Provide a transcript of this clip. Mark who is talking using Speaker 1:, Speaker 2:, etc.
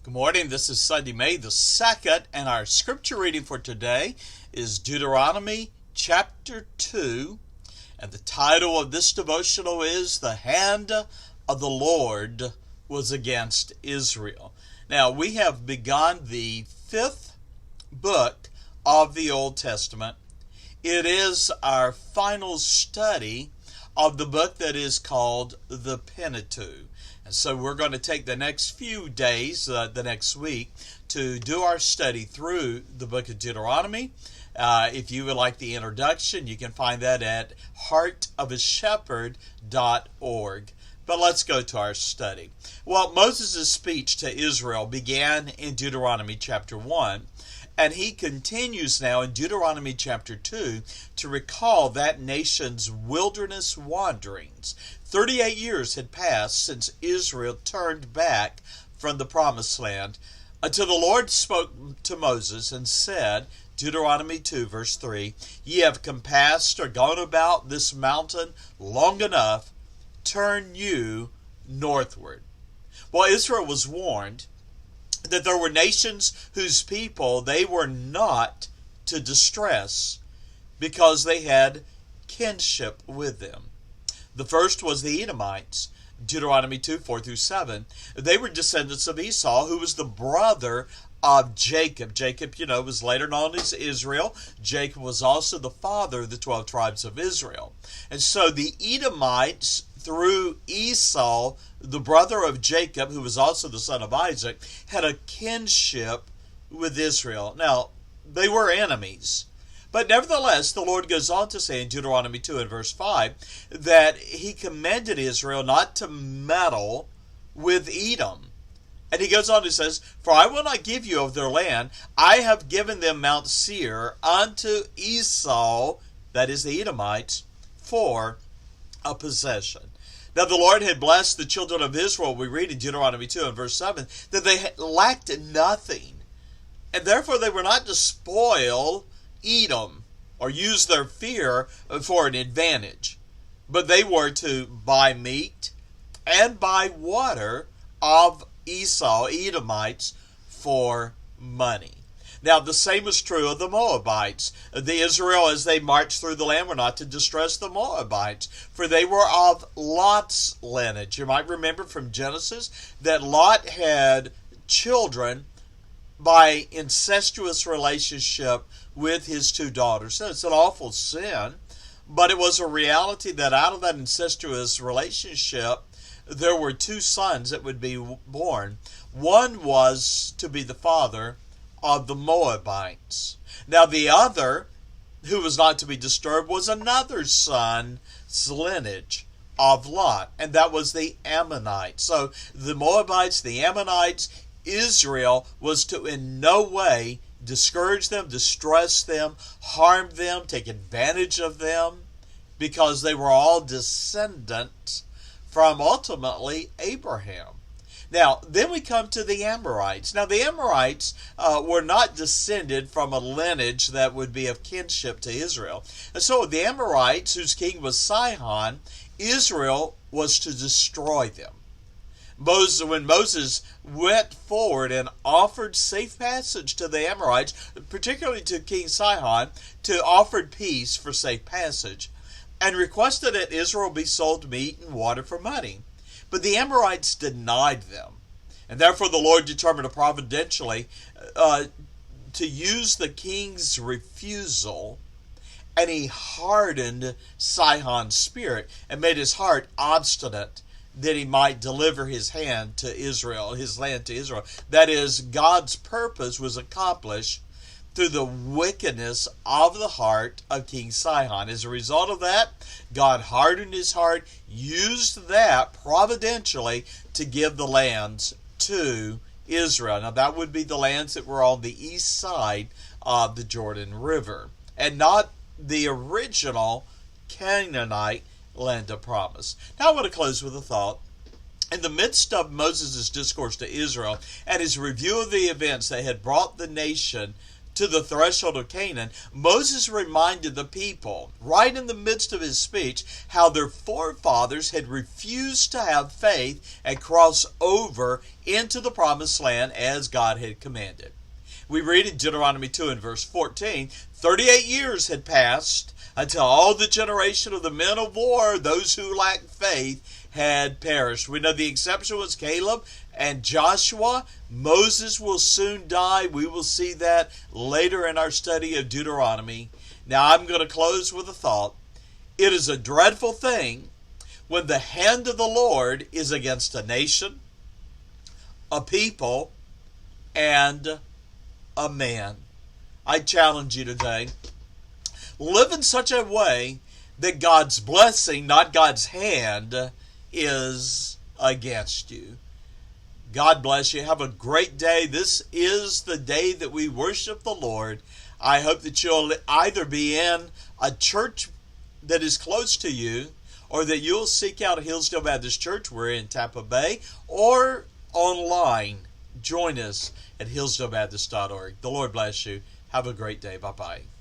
Speaker 1: Good morning. This is Sunday, May the 2nd, and our scripture reading for today is Deuteronomy chapter 2. And the title of this devotional is The Hand of the Lord Was Against Israel. Now, we have begun the 5th book of the Old Testament. It is our final study of the book that is called the Pentateuch. And so we're going to take the next few days, the next week, to do our study through the book of Deuteronomy. If you would like the introduction, you can find that at heartofashepherd.org. But let's go to our study. Well, Moses' speech to Israel began in Deuteronomy chapter 1. And he continues now in Deuteronomy chapter 2 to recall that nation's wilderness wanderings. 38 years had passed since Israel turned back from the promised land until the Lord spoke to Moses and said, Deuteronomy 2 verse 3, "Ye have compassed or gone about this mountain long enough, turn you northward." Well, Israel was warned that there were nations whose people they were not to distress because they had kinship with them. The first was the Edomites, Deuteronomy 2, 4 through 7. They were descendants of Esau, who was the brother of Jacob. Jacob, was later known as Israel. Jacob was also the father of the 12 tribes of Israel. And so the Edomites, through Esau, the brother of Jacob, who was also the son of Isaac, had a kinship with Israel. Now, they were enemies. But nevertheless, the Lord goes on to say in Deuteronomy 2 and verse 5 that he commanded Israel not to meddle with Edom. And he goes on and says, "For I will not give you of their land. I have given them Mount Seir unto Esau," that is the Edomites, "for a possession." Now the Lord had blessed the children of Israel, we read in Deuteronomy 2 and verse 7, that they lacked nothing. And therefore they were not to spoil Edom or use their fear for an advantage. But they were to buy meat and buy water of Esau, Edomites, for money. Now, the same was true of the Moabites. The Israel, as they marched through the land, were not to distress the Moabites, for they were of Lot's lineage. You might remember from Genesis that Lot had children by incestuous relationship with his two daughters. Now, it's an awful sin, but it was a reality that out of that incestuous relationship, there were two sons that would be born. One was to be the father of the Moabites. Now the other, who was not to be disturbed, was another son's lineage of Lot, and that was the Ammonites. So the Moabites, the Ammonites, Israel was to in no way discourage them, distress them, harm them, take advantage of them, because they were all descendants from ultimately Abraham. Now, then we come to the Amorites. Now, the Amorites were not descended from a lineage that would be of kinship to Israel. And so the Amorites, whose king was Sihon, Israel was to destroy them. When Moses went forward and offered safe passage to the Amorites, particularly to King Sihon, to offer peace for safe passage, and requested that Israel be sold meat and water for money. But the Amorites denied them. And therefore the Lord determined providentially to use the king's refusal, and he hardened Sihon's spirit and made his heart obstinate that he might deliver his hand to Israel, his land to Israel. That is, God's purpose was accomplished through the wickedness of the heart of King Sihon. As a result of that, God hardened his heart, used that providentially to give the lands to Israel. Now that would be the lands that were on the east side of the Jordan River, and not the original Canaanite land of promise. Now I want to close with a thought. In the midst of Moses' discourse to Israel and his review of the events that had brought the nation to the threshold of Canaan, Moses reminded the people, right in the midst of his speech, how their forefathers had refused to have faith and cross over into the promised land as God had commanded. We read in Deuteronomy 2 and verse 14, 38 years had passed until all the generation of the men of war, those who lacked faith, had perished. We know the exception was Caleb and Joshua. Moses will soon die. We will see that later in our study of Deuteronomy. Now I'm going to close with a thought. It is a dreadful thing when the hand of the Lord is against a nation, a people, and a man. I challenge you today. Live in such a way that God's blessing, not God's hand, is against you. God bless you. Have a great day. This is the day that we worship the Lord. I hope that you'll either be in a church that is close to you, or that you'll seek out Hillsdale Baptist Church. We're in Tampa Bay, or online. Join us at hillsdalebaptist.org. The Lord bless you. Have a great day. Bye-bye.